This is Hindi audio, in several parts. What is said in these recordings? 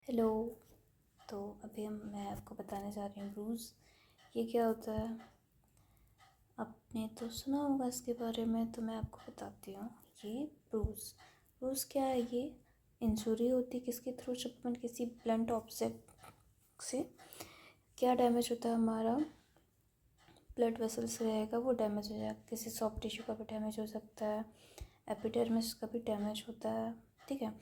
हेलो। तो अभी मैं आपको बताने जा रही हूँ ब्रूज़ ये क्या होता है। आपने तो सुना होगा इसके बारे में, तो मैं आपको बताती हूँ। ये ब्रूज़ ब्रूज़ क्या है? ये इंजरी होती है किसके थ्रू? जब अपन किसी ब्लंट ऑब्जेक्ट से क्या डैमेज होता है, हमारा ब्लड वेसल्स रहेगा वो डैमेज हो जाएगा। किसी सॉफ्ट टिश्यू का भी डैमेज हो सकता है, एपिडर्मिस का भी डैमेज होता है, ठीक है।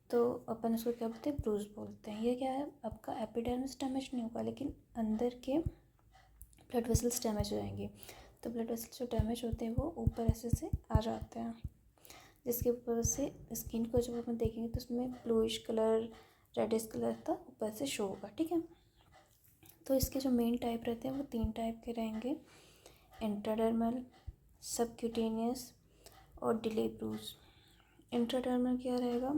तो अपन इसको क्या बोलते हैं? ब्रूज बोलते हैं। ये क्या है, आपका एपिडर्मिस डैमेज नहीं होगा, लेकिन अंदर के ब्लड वेसल्स डैमेज हो जाएंगे। तो ब्लड वेसल्स जो डैमेज होते हैं वो ऊपर ऐसे से आ जाते हैं, जिसके ऊपर से स्किन को जब अपन देखेंगे तो उसमें ब्लूइश कलर, रेडिश कलर का ऊपर से शो होगा, ठीक है। तो इसके जो मेन टाइप रहते हैं वो 3 टाइप के रहेंगे: इंट्राडर्मल, सबक्यूटेनियस और डिले ब्रूज। इंट्राडर्मल क्या रहेगा?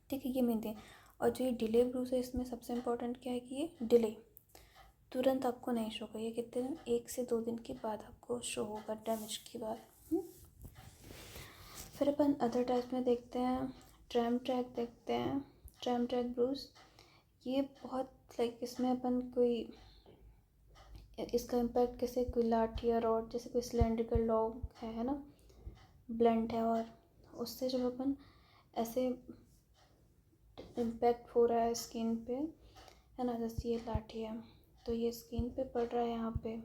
ठीक है, ये मेन थे। और जो ये डिले ब्रूज है, इसमें सबसे इम्पोर्टेंट क्या है कि ये डिले तुरंत आपको नहीं शो होगा। ये कितने दिन, 1 से 2 दिन के बाद आपको शो होगा, डैमेज के बाद। फिर अपन अदर टाइप में देखते हैं, ट्रैम ट्रैक देखते हैं। ट्रैम ट्रैक ब्रूज ये बहुत इसमें अपन कोई इसका इम्पैक्ट कैसे, कोई लाठी या रॉड, जैसे कोई सिलेंड्रिकल लॉग है ना, ब्लंट है, और उससे जब अपन ऐसे इम्पैक्ट हो रहा है स्किन पे, है ना, जैसे ये लाठी है तो ये स्किन पे पड़ रहा है यहाँ पे,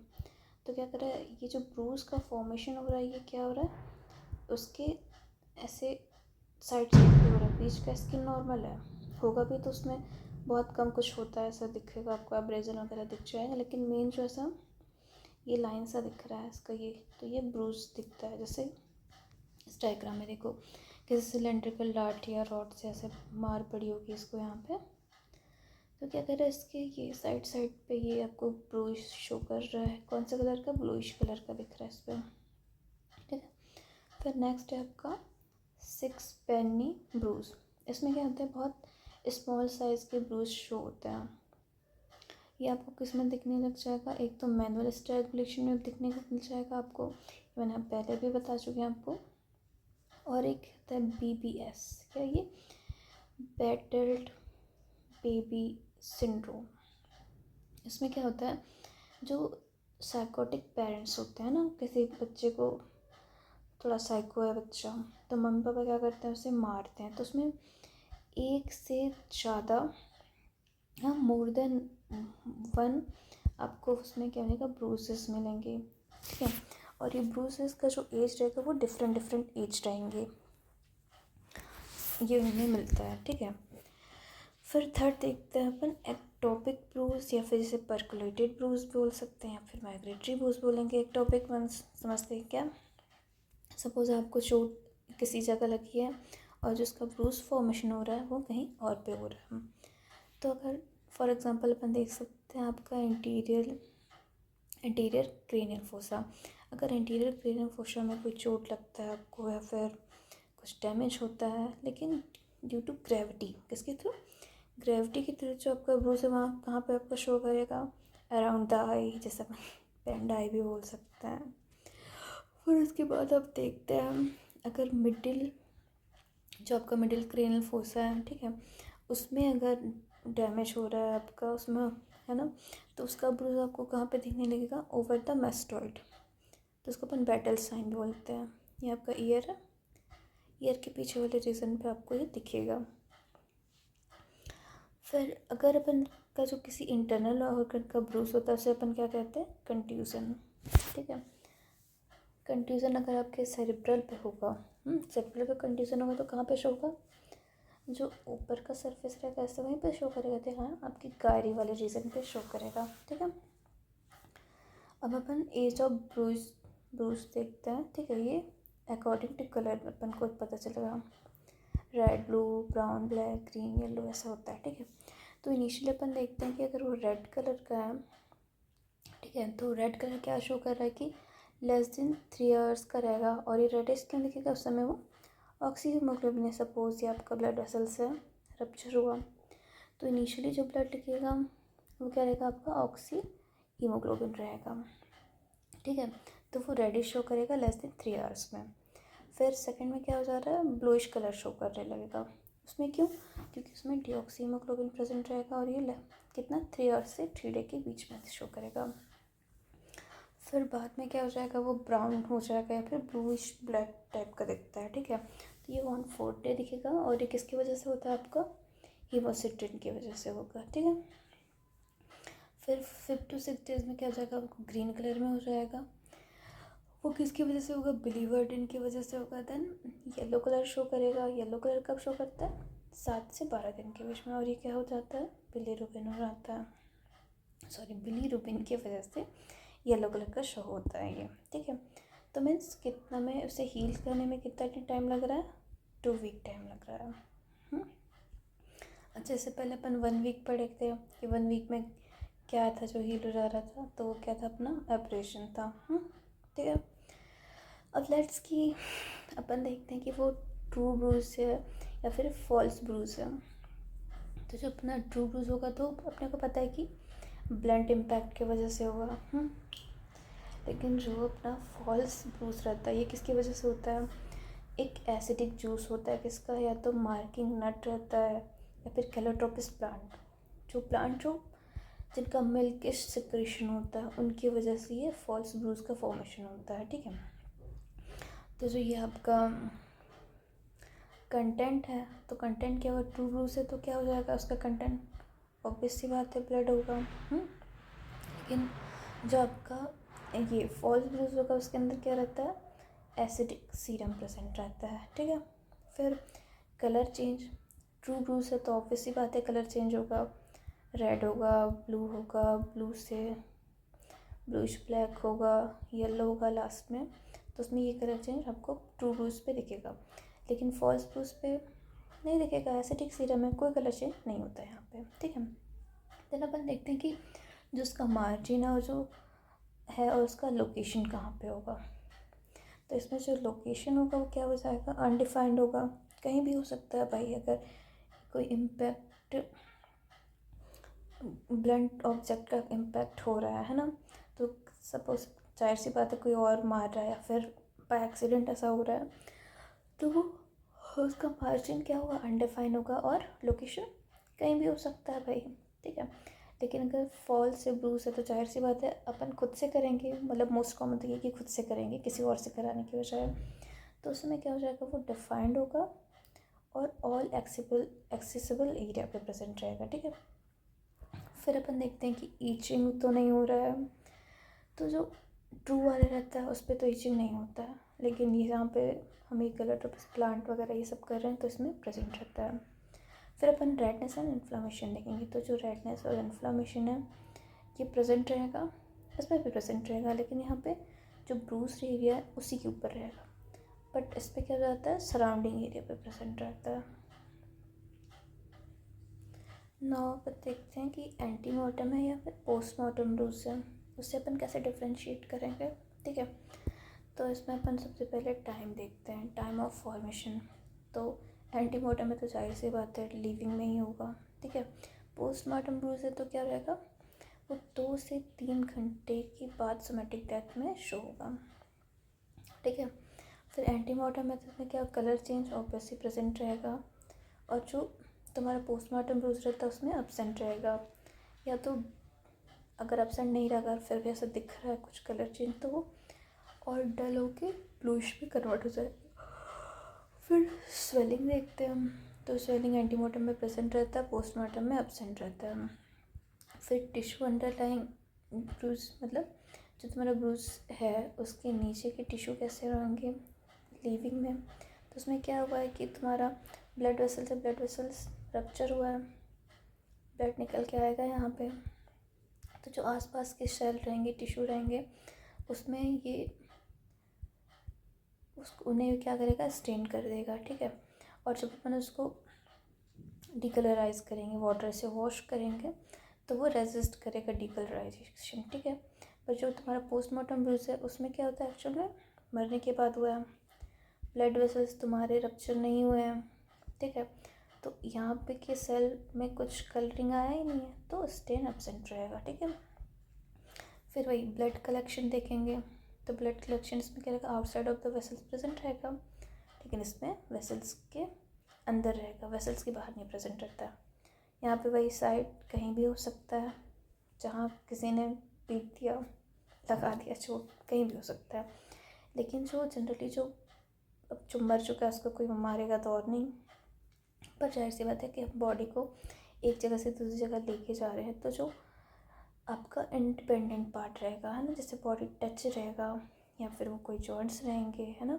तो क्या कर रहा है, ये जो ब्रूज का फॉर्मेशन हो रहा है, ये क्या हो रहा है, उसके ऐसे साइड साइड पे हो रहा है। बीच का स्किन नॉर्मल है, होगा भी तो उसमें बहुत कम कुछ होता है, ऐसा दिखेगा आपको, एब्रेजन वगैरह दिख जाएगा, लेकिन मेन जो ऐसा ये लाइन सा दिख रहा है इसका, ये तो ये ब्रूज दिखता है। जैसे इस डायग्राम में देखो, किसी सिलेंड्रिकल लाठी या रॉड से ऐसे मार पड़ी होगी इसको यहाँ पे, तो क्या कर रहा है, इसके ये साइड साइड पे ये आपको ब्लूइश शो कर रहा है। कौन सा कलर का? ब्लूइश कलर का दिख रहा है इस पर, ठीक है। फिर नेक्स्ट है आपका 6 पेनी ब्रूज। इसमें क्या होता है, बहुत स्मॉल साइज़ के ब्रूज शो होते हैं। ये आपको किस में दिखने लग जाएगा? एक तो मैनुअल स्ट्रैंगुलेशन में दिखने को मिल जाएगा आपको, मैंने पहले भी बता चुके हैं आपको। और एक होता है BBS, क्या ये? Battled baby syndrome. इसमें क्या होता है, जो साइकोटिक पेरेंट्स होते हैं ना, किसी बच्चे को, थोड़ा साइको है बच्चा, तो मम्मी पापा क्या करते हैं, उसे मारते हैं। तो उसमें एक से ज़्यादा, हाँ, मोर देन 1 आपको उसमें क्या मिलेगा, ब्रूसेस मिलेंगे, ठीक है। और ये ब्रूसेस का जो एज रहेगा वो डिफरेंट डिफरेंट एज रहेंगे, ये उन्हें मिलता है, ठीक है। फिर थर्ड देखते हैं अपन एक्टोपिक ब्रूज, या फिर जिसे परकुलेटेड ब्रूज बोल सकते हैं, या फिर माइग्रेटरी ब्रूज बोलेंगे। एक्टोपिक वन समझते हैं क्या? सपोज़ आपको चोट किसी जगह लगी है और जो उसका ब्रूज फॉर्मेशन हो रहा है वो कहीं और पे हो रहा है। तो अगर फॉर एग्जांपल अपन देख सकते हैं आपका इंटीरियर क्रेनियल फोसा, अगर इंटीरियर क्रेनियल फोसा में कोई चोट लगता है आपको, या फिर कुछ डैमेज होता है, लेकिन ड्यू टू ग्रेविटी, किसके थ्रू? ग्रेविटी की थ्रू जो आपका ब्रूज है वहाँ कहाँ पे आपको शो करेगा? अराउंड द आई, जैसे अपन पेंड आई भी बोल सकते हैं। फिर उसके बाद आप देखते हैं, अगर मिडिल, जो आपका मिडिल क्रेनियल फोसा है, ठीक है, उसमें अगर डैमेज हो रहा है आपका, उसमें, है ना, तो उसका ब्रूज आपको कहाँ पे दिखने लगेगा? ओवर द मैस्टॉइड, तो उसको अपन बैटल साइन बोलते हैं। ये आपका ईयर है, ईयर के पीछे वाले रीजन पे आपको ये दिखेगा। फिर अगर अपन का जो किसी इंटरनल ऑर्गन का ब्रूज होता है उसे अपन क्या कहते हैं? कंट्यूजन, ठीक है। कंट्यूजन अगर आपके सेरिब्रल पे होगा, सेरिब्रल पे कंट्यूजन होगा तो कहाँ पे शो होगा? जो ऊपर का सरफेस रहेगा ऐसे वहीं पे शो करेगा, तो हाँ, आपकी गायरी वाले रीजन पे शो करेगा, ठीक है। अब अपन एज ऑफ ब्रूज देखते हैं, ठीक है। ये अकॉर्डिंग टू कलर अपन को पता चलेगा, red, blue, brown, black, green, yellow, ऐसा होता है, ठीक है। तो इनिशियली अपन देखते हैं कि अगर वो रेड कलर का है, ठीक है, तो रेड कलर क्या शो कर रहा है कि लेस देन 3 आवर्स का रहेगा। और ये रेडिश क्यों दिखेगा? उस समय वो ऑक्सीहीमोग्लोबिन है, सपोज ये आपका ब्लड वेसल से रप्चर हुआ, तो इनिशियली जो ब्लड दिखेगा वो क्या रहेगा? आपका ऑक्सी हीमोग्लोबिन रहेगा, ठीक है। तो वो रेडिश शो करेगा लेस देन 3 आवर्स में। फिर सेकंड में क्या हो जा रहा है? ब्लूइश कलर शो करने लगेगा, उसमें क्यों? क्योंकि उसमें डीऑक्सीहीमोग्लोबिन प्रेजेंट रहेगा और ये कितना 3 आवर्स से 3 डे के बीच में शो करेगा। फिर बाद में क्या हो जाएगा, वो ब्राउन हो जाएगा या फिर ब्लूइश ब्लैक टाइप का दिखता है, ठीक है। तो ये ऑन 4th डे दिखेगा और ये किसकी वजह से होता है आपका, हीमोसिस्टिन की वजह से होगा, ठीक है। फिर 5 to 6 डेज में क्या हो जाएगा, आपको ग्रीन कलर में हो जाएगा। वो किसकी वजह से होगा, बिलीवर्डिन की वजह से होगा। देन येलो कलर शो करेगा। येलो कलर कब शो करता है, 7 से 12 दिन के बीच में, और ये क्या हो जाता है, बिलीरुबिन हो जाता है। सॉरी, बिलीरुबिन की वजह से येलो कलर का शो होता है ये, ठीक है। तो मीन्स कितना में उसे हील करने में कितना टाइम लग रहा है, 2 वीक टाइम लग रहा है। अच्छा, इससे पहले अपन 1 वीक पढ़े थे कि 1 वीक में क्या था जो हील हो जा रहा था, तो वो क्या था, अपना एब्रेशन था, ठीक है। अब लेट्स की अपन देखते हैं कि वो ट्रू ब्रूज है या फिर फॉल्स ब्रूज है। तो जो अपना ट्रू ब्रूज होगा तो अपने को पता है कि ब्लंट इम्पैक्ट की वजह से होगा, लेकिन जो अपना फॉल्स ब्रूज रहता है ये किसकी वजह से होता है, एक एसिडिक जूस होता है किसका, या तो मार्किंग नट रहता है या फिर कैलोट्रोपिस प्लांट, जो जिनका मिल्क सिक्रेशन होता है उनकी वजह से ये फॉल्स ब्रूज का फॉर्मेशन होता है, ठीक है। तो जो ये आपका कंटेंट है, तो कंटेंट क्या होगा, ट्रू ब्रूज है तो क्या हो जाएगा उसका कंटेंट, ऑब्वियस सी बात है ब्लड होगा। लेकिन जो आपका ये फॉल्स ब्रूज होगा उसके अंदर क्या रहता है, एसिडिक सीरम प्रेजेंट रहता है, ठीक है। फिर कलर चेंज, ट्रू ब्रूज है तो ऑब्वियस सी बात है कलर चेंज होगा, रेड होगा, ब्लू होगा, ब्लू से ब्लूइश ब्लैक होगा, येलो होगा लास्ट में, तो उसमें ये कलर चेंज आपको ट्रू ब्रूज पे दिखेगा। लेकिन फॉल्स ब्रूज पे नहीं दिखेगा, एसिडिक सीरम में कोई कलर चेंज नहीं होता है यहाँ पे, ठीक है। देन अपन देखते हैं कि जो उसका मार्जिन है और जो है और उसका लोकेशन कहाँ पे होगा। तो इसमें जो लोकेशन होगा वो क्या हो जाएगा, अनडिफाइंड होगा, कहीं भी हो सकता है भाई। अगर कोई इम्पैक्ट ब्लंट ऑब्जेक्ट का इम्पैक्ट हो रहा है ना, तो सपोज जाहिर सी बात है कोई और मार रहा है या फिर बाय एक्सीडेंट ऐसा हो रहा है, तो वो उसका मार्जिन क्या होगा, अनडिफाइन होगा, और लोकेशन कहीं भी हो सकता है भाई, ठीक है। लेकिन अगर फॉल से ब्रूस है तो जाहिर सी बात है अपन खुद से करेंगे, मतलब मोस्ट कॉमन तो ये कि खुद से करेंगे किसी और से कराने की बजाय, तो उसमें क्या हो जाएगा, वो डिफाइंड होगा और ऑल एक्सेसिबल एरिया पे प्रेजेंट रहेगा, ठीक है। फिर अपन देखते हैं कि ईचिंग तो नहीं हो रहा है, तो जो ट्रू वाला रहता है उस पर तो ईचिंग नहीं होता है, लेकिन ये यहाँ पे हम एक कैलोट्रोपिस प्लांट वगैरह ये सब कर रहे हैं तो इसमें प्रेजेंट रहता है। फिर अपन रेडनेस एंड इन्फ्लामेशन देखेंगे, तो जो रेडनेस और इन्फ्लामेशन है ये प्रेजेंट रहेगा, इसमें भी प्रेजेंट रहेगा, लेकिन यहाँ पे जो ब्रूस एरिया है उसी के ऊपर रहेगा, बट इस पर क्या हो जाता है, सराउंडिंग एरिया पे प्रेजेंट रहता है। नाउ अपन देखते हैं कि एंटीमॉर्टम है या फिर पोस्टमॉर्टम ब्रूस है, उससे अपन कैसे डिफ्रेंशिएट करेंगे, ठीक है। तो इसमें अपन सबसे पहले टाइम देखते हैं, टाइम ऑफ फॉर्मेशन। तो एंटीमॉर्टम में तो जाहिर सी बात है लिविंग में ही होगा, ठीक है। पोस्टमॉर्टम ब्रूस है तो क्या रहेगा, वो 2 से 3 घंटे के बाद सोमेटिक डेथ में शो होगा, ठीक है। फिर एंटीमॉर्टम मेथड में क्या, कलर चेंज ऑब्वियसली प्रेजेंट रहेगा, और जो तुम्हारा पोस्टमॉर्टम ब्रूस रहता है उसमें एब्सेंट रहेगा, या तो अगर एब्सेंट नहीं रहा, फिर भी ऐसा दिख रहा है कुछ कलर चेंज, तो वो और डल होके ब्लूइश में कन्वर्ट हो जाएगा। फिर स्वेलिंग देखते हैं हम, तो स्वेलिंग एंटीमॉर्टम में प्रेजेंट रहता है, पोस्टमॉर्टम में एब्सेंट रहता है। फिर टिश्यू अंडरलाइंग ब्रूज, मतलब जो तुम्हारा ब्रूज है उसके नीचे के टिश्यू कैसे रहेंगे लीविंग में, तो उसमें क्या हुआ है कि तुम्हारा ब्लड वेसल से ब्लड वेसल्स रप्चर हुआ है, ब्लड निकल के आएगा यहाँ पे, तो जो आसपास के सेल रहेंगे, टिश्यू रहेंगे, उसमें ये उसको उन्हें क्या करेगा, स्टेन कर देगा, ठीक है। और जब अपन उसको डिकलराइज करेंगे, वाटर से वॉश करेंगे, तो वो रेजिस्ट करेगा डिकलराइजेशन, ठीक है। पर जो तुम्हारा पोस्टमॉर्टम ब्रूज है उसमें क्या होता है, एक्चुअल में मरने के बाद हुआ है, ब्लड वेसल्स तुम्हारे रप्चर नहीं हुए हैं, ठीक है। तो यहाँ पे के सेल में कुछ कलरिंग आया ही नहीं है, तो स्टेन एब्सेंट रहेगा, ठीक है। फिर वही ब्लड कलेक्शन देखेंगे, तो ब्लड कलेक्शन इसमें क्या रहेगा, outside of the vessels present रहेगा, लेकिन इसमें वेसल्स के अंदर रहेगा, वेसल्स के बाहर नहीं प्रेजेंट रहता है। यहाँ पे वही साइड कहीं भी हो सकता है, जहाँ किसी ने पीट दिया, लगा दिया चोट, कहीं भी हो सकता है। लेकिन जो जनरली जो अब जो मर चुका है उसको कोई मारेगा तो और नहीं, पर जाहिर सी बात है कि हम बॉडी को एक जगह से दूसरी जगह लेके जा रहे हैं, तो जो आपका इंडिपेंडेंट पार्ट रहेगा, है ना, जैसे बॉडी टच रहेगा या फिर वो कोई जॉइंट्स रहेंगे, है ना,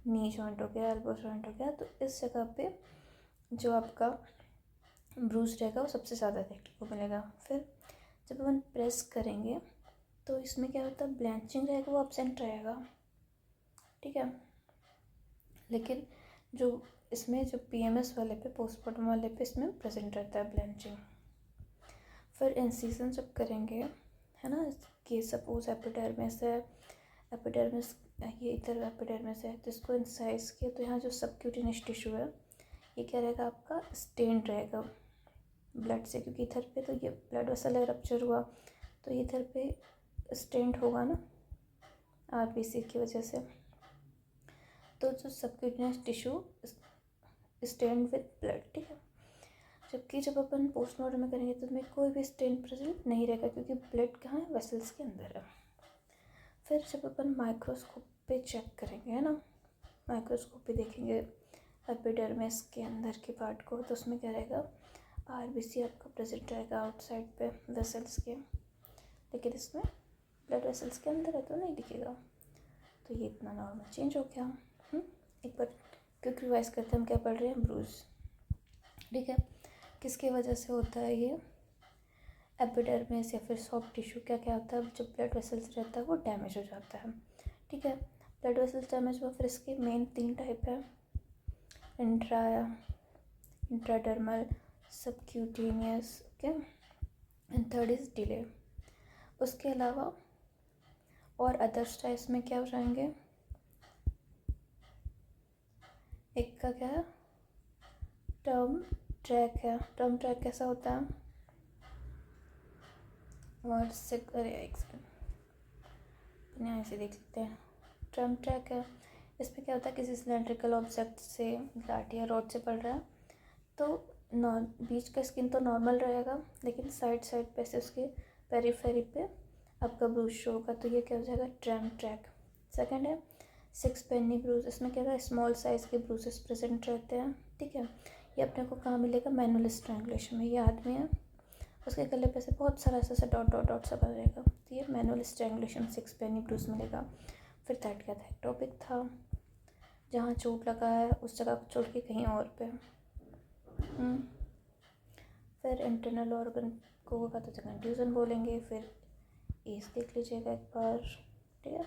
नी जॉइंट हो गया, एल्बो जॉइंट हो गया, तो इस जगह पे जो आपका ब्रूज रहेगा वो सबसे ज़्यादा देखने को मिलेगा। फिर जब अपन प्रेस करेंगे तो इसमें क्या होता है, ब्लैंचिंग रहेगा वो एब्सेंट रहेगा, ठीक है। लेकिन जो इसमें जो पीएमएस वाले पे, पोस्टमार्टम वाले पे, इसमें प्रेजेंट रहता है ब्लैंचिंग। फिर इंसिजन जब करेंगे, है ना, कि सपोज एपिडर्मिस है, एपिडर्मिस ये इधर एपिडर्मिस है, तो इसको इंसाइज किया तो यहाँ जो सबक्यूटेनियस टिश्यू है ये क्या रहेगा, आपका स्टेन्ड रहेगा ब्लड से, क्योंकि इधर पे तो ये ब्लड वेसल रप्चर हुआ तो इधर पे स्टेन्ड होगा ना आरबीसी की वजह से, तो जो subcutaneous tissue stained with blood, ठीक है। जबकि जब अपन पोस्टमार्टम में करेंगे तो उसमें कोई भी स्टेन प्रेजेंट नहीं रहेगा, क्योंकि ब्लड कहाँ है, वेसल्स के अंदर है। फिर जब अपन माइक्रोस्कोप पे चेक करेंगे, है ना, माइक्रोस्कोप पे देखेंगे एपिडर्मिस के अंदर के पार्ट को, तो उसमें क्या रहेगा, आरबीसी आपका प्रेजेंट रहेगा आउटसाइड पे वेसल्स के, लेकिन इसमें ब्लड वेसल्स के अंदर है तो नहीं दिखेगा। तो ये इतना नॉर्मल चेंज हो गया। एक बार क्विक रिवाइज करते हैं हम क्या पढ़ रहे हैं, ब्रूज, ठीक है। किसकी वजह से होता है ये, एपिडर्मिस या फिर सॉफ्ट टिश्यू, क्या क्या होता है, जो ब्लड वेसल्स रहता है वो डैमेज हो जाता है, ठीक है। ब्लड वेसल्स डैमेज हुआ, फिर इसके मेन 3 टाइप है, intradermal, subcutaneous, okay, and third is delay. उसके अलावा और अदर्स टाइप्स में क्या हो जाएंगे, एक का क्या है, टर्म ट्रैक है। टर्म ट्रैक कैसा होता है, और अरे एक सेकेंड यहाँ से देख लेते हैं। टर्म ट्रैक है, इसमें क्या होता है, किसी सिलेंड्रिकल ऑब्जेक्ट से, लाठी या रॉड से पड़ रहा है तो बीच का स्किन तो नॉर्मल रहेगा, लेकिन साइड पे से उसके पेरीफेरी पे आपका ब्रूज शो होगा, तो ये क्या हो जाएगा, ट्रम ट्रैक। सेकंड है 6 पेनी ब्रूज, इसमें क्या होगा, स्मॉल साइज़ के ब्रूसेस प्रेजेंट रहते हैं, ठीक है। ये अपने को कहाँ मिलेगा, मैनुअल स्ट्रैंगुलेशन में। ये आदमी है, उसके गले पे से बहुत सारा ऐसा डॉट डॉट डॉट सा बन रहेगा, तो ये मैनुअल स्ट्रैंगुलेशन 6 पेनी ब्रूज मिलेगा। फिर थर्ड क्या था, टॉपिक था, जहाँ चोट लगा है उस जगह को छोड़ के कहीं और पे। फिर इंटरनल ऑर्गन को होगा तो कंट्यूजन बोलेंगे। फिर एज देख लीजिएगा एक बार, ठीक है।